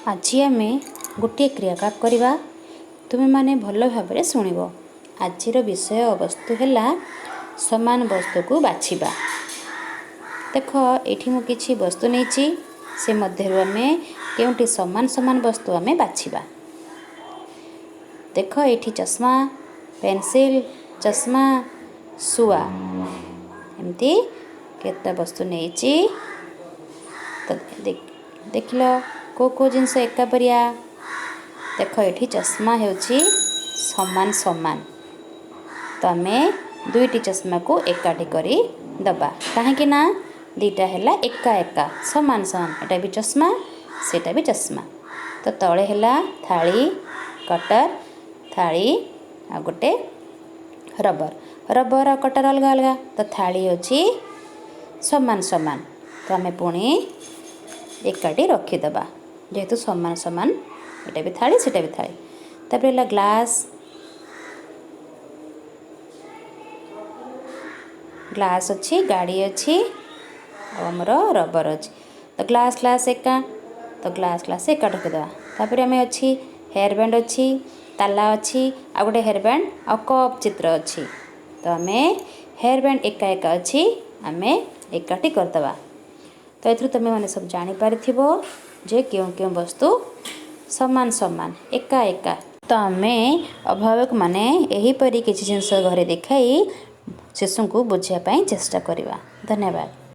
आज आम गोटे क्रियाकलाप करवा तुम्हें माने भल भाव शुणव। आज विषय वस्तु है समान वस्तु को बाछिबा। देख ये मुझे वस्तु नहीं से मध्य आम के समान समान वस्तु आम बाछिबा। देख ये चश्मा, पेंसिल, चश्मा, शुआ एमती केते वस्तु नहीं तो देख लो को जिनस एका परिया। देख ये चश्मा होची समान समान तो आम दुईटी चश्मा को एकाठी करी दबा कहीं ना दीटा है एका एका समान समान। एटा भी चश्मा सेटा भी चश्मा। तो तले है थाली कटर थाली आ गोटे रबर रबर और कटर अलग अलग। तो थाली होची समान समान तो आम पुणी एकाठी रखीदबा जेहेतु समान समान। एटा भी थाली सेटा भी थाली। तापर ग्लास ग्लास अच्छी गाड़ी अच्छी आमर रबर अच्छी। तो ग्लास ग्लास एका तो ग्लास ग्लास एका रखीदबा। तापर आम अच्छी हेयर बैंड अच्छी ताला अच्छी आ गोटे हेयर बैंड आ कप चित्र अच्छी। तो आम हेयर बैंड एका एका अच्छी आम एकाठी करदबा। तो ये तुम मैंने सब जापर जे क्यों क्यों वस्तु समान समान एका एका। तो आम अभिभावक माने यहीपरि किसी जिनस घरे देखाई शिशु को बुझापी चेष्टा करवा। धन्यवाद।